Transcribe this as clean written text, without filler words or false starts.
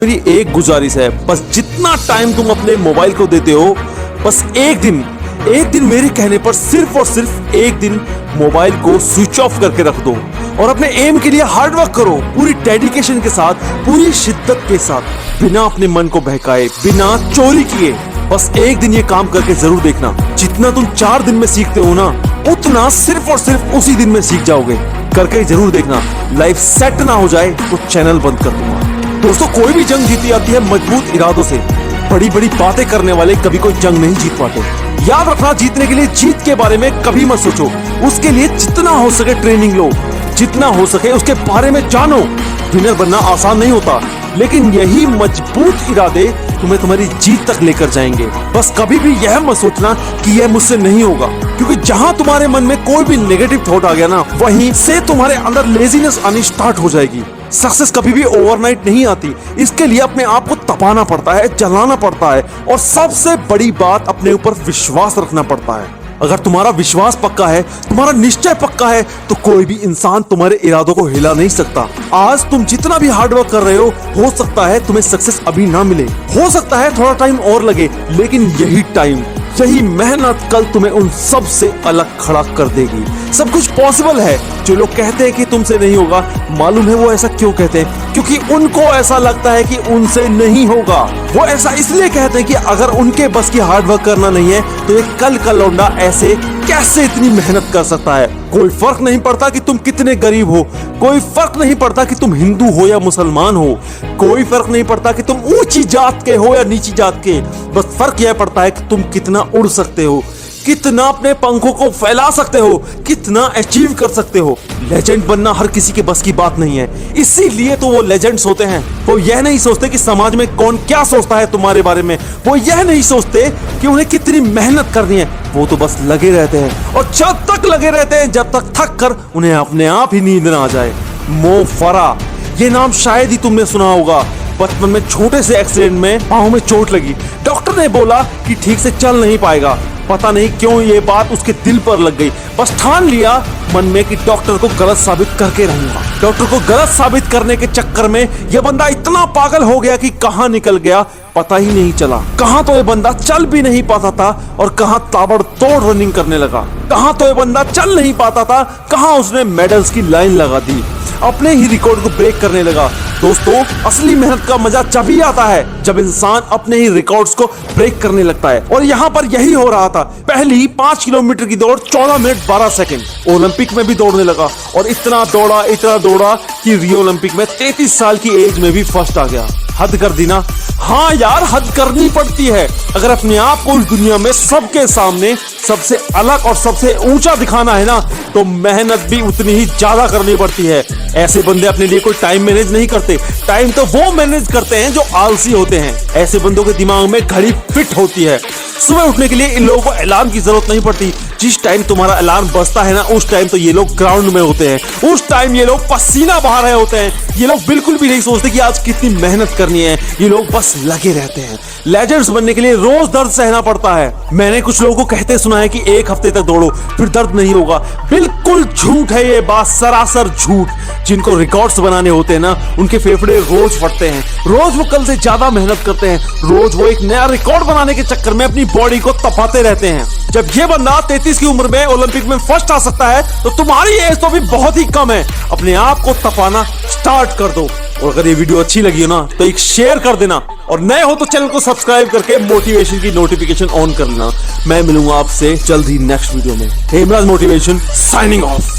मेरी एक गुजारिश है, बस जितना टाइम तुम अपने मोबाइल को देते हो, बस एक दिन मेरे कहने पर सिर्फ और सिर्फ एक दिन मोबाइल को स्विच ऑफ करके रख दो और अपने एम के लिए हार्ड वर्क करो, पूरी डेडिकेशन के साथ, पूरी शिद्दत के साथ, बिना अपने मन को बहकाए, बिना चोरी किए। बस एक दिन ये काम करके जरूर देखना। जितना तुम 4 दिन में सीखते हो ना, उतना सिर्फ और सिर्फ उसी दिन में सीख जाओगे। करके जरूर देखना। लाइफ सेट ना हो जाए तो चैनल बंद कर दूंगा। दोस्तों, कोई भी जंग जीती जाती है मजबूत इरादों से। बड़ी बड़ी बातें करने वाले कभी कोई जंग नहीं जीत पाते। याद रखना, जीतने के लिए जीत के बारे में कभी मत सोचो। उसके लिए जितना हो सके ट्रेनिंग लो, जितना हो सके उसके बारे में जानो। विनर बनना आसान नहीं होता, लेकिन यही मजबूत इरादे तुम्हें तुम्हारी जीत तक लेकर जाएंगे। बस कभी भी यह मत सोचना कि यह मुझसे नहीं होगा, क्योंकि जहां तुम्हारे मन में कोई भी नेगेटिव थॉट आ गया ना, वहीं से तुम्हारे अंदर लेजीनेस आनी स्टार्ट हो जाएगी। सक्सेस कभी भी ओवरनाइट नहीं आती। इसके लिए अपने आप को तपाना पड़ता है, जलाना पड़ता है, और सबसे बड़ी बात, अपने ऊपर विश्वास रखना पड़ता है। अगर तुम्हारा विश्वास पक्का है, तुम्हारा निश्चय पक्का है, तो कोई भी इंसान तुम्हारे इरादों को हिला नहीं सकता। आज तुम जितना भी हार्डवर्क कर रहे हो सकता है तुम्हें सक्सेस अभी ना मिले, हो सकता है थोड़ा टाइम और लगे, लेकिन यही टाइम, यही मेहनत कल तुम्हें उन सब से अलग खड़ा कर देगी। सब कुछ पॉसिबल है। जो लोग कहते हैं कि तुमसे नहीं होगा, मालूम है वो ऐसा क्यों कहते हैं? क्योंकि उनको ऐसा लगता है कि उनसे नहीं होगा। वो ऐसा इसलिए कहते हैं कि अगर उनके बस की हार्डवर्क करना नहीं है, तो एक कल का लौंडा ऐसे कैसे इतनी मेहनत कर सकता है? कोई फर्क नहीं पड़ता कि तुम कितने गरीब हो, कोई फर्क नहीं पड़ता कि तुम हिंदू हो या मुसलमान हो, कोई फर्क नहीं पड़ता कि तुम ऊंची जात के हो या नीची जात के। बस फर्क यह पड़ता है कि तुम कितना उड़ सकते हो, कितना अपने पंखों को फैला सकते हो, कितना अचीव कर सकते हो। लेजेंड बनना हर किसी के बस की बात नहीं है, इसीलिए तो वो लेजेंड्स होते हैं। वो यह नहीं सोचते कि समाज में कौन क्या सोचता है तुम्हारे बारे में, वो यह नहीं सोचते कि उन्हें कितनी मेहनत करनी है। वो तो बस लगे रहते हैं, और जब तक लगे रहते हैं, जब तक थक कर उन्हें अपने आप ही नींद ना आ जाए। मो फरा, ये नाम शायद ही तुमने सुना होगा। बचपन में छोटे से एक्सीडेंट में पाँव में चोट लगी। डॉक्टर ने बोला कि ठीक से चल नहीं पाएगा। पता नहीं क्यों ये बात उसके दिल पर लग गई। बस ठान लिया मन में कि डॉक्टर को गलत साबित करके रहूंगा। डॉक्टर को गलत साबित करने के चक्कर में यह बंदा इतना पागल हो गया कि कहां निकल गया पता ही नहीं चला। कहां तो ये बंदा चल भी नहीं पाता था और कहां ताबड़तोड़ रनिंग करने लगा। कहां तो ये बंदा चल नहीं पाता था, कहां उसने मेडल्स की लाइन लगा दी, अपने ही रिकॉर्ड को ब्रेक करने लगा। दोस्तों, असली मेहनत का मजा जब ही आता है जब इंसान अपने ही रिकॉर्ड्स को ब्रेक करने लगता है, और यहाँ पर यही हो रहा था। पहली 5 किलोमीटर की दौड़ 14 मिनट 12 सेकंड। ओलंपिक में भी दौड़ने लगा और इतना दौड़ा कि रियो ओलंपिक में 33 साल की एज में भी फर्स्ट आ गया। हद कर दी ना? हाँ यार, हद करनी पड़ती है। अगर अपने आप को इस दुनिया में सबके सामने सबसे अलग और सबसे ऊंचा दिखाना है ना, तो मेहनत भी उतनी ही ज्यादा करनी पड़ती है। ऐसे बंदे अपने लिए कोई टाइम मैनेज नहीं करते। टाइम तो वो मैनेज करते हैं जो आलसी होते हैं। ऐसे बंदों के दिमाग में घड़ी फिट होती है। सुबह उठने के लिए इन लोगों को अलार्म की जरूरत नहीं पड़ती। जिस टाइम तुम्हारा अलार्म बजता है ना, उस टाइम तो ये लोग ग्राउंड में होते हैं। उस टाइम ये लोग पसीना बहा रहे होते हैं। ये लोग बिल्कुल भी नहीं सोचते कि आज कितनी मेहनत करनी है। ये लोग बस लगे रहते हैं। लेजेंड्स बनने के लिए रोज दर्द सहना पड़ता है। मैंने कुछ लोगों को कहते सुना है कि 1 हफ्ते तक दौड़ो फिर दर्द नहीं होगा। बिल्कुल झूठ है ये बात, सरासर झूठ। जिनको रिकॉर्ड्स बनाने होते हैं ना, उनके फेफड़े रोज फटते हैं। रोज वो कल से ज्यादा मेहनत करते हैं। रोज वो एक नया रिकॉर्ड बनाने के चक्कर में अपनी बॉडी को तपाते रहते हैं। जब ये बंदा 33 की उम्र में ओलंपिक में फर्स्ट आ सकता है, तो तुम्हारी एज तो भी बहुत ही कम है। अपने आप को तपाना स्टार्ट कर दो। और अगर ये वीडियो अच्छी लगी हो ना, तो एक शेयर कर देना, और नए हो तो चैनल को सब्सक्राइब करके मोटिवेशन की नोटिफिकेशन ऑन कर लेना। मैं मिलूंगा आपसे जल्द ही नेक्स्ट वीडियो में। Hemraj motivation signing off.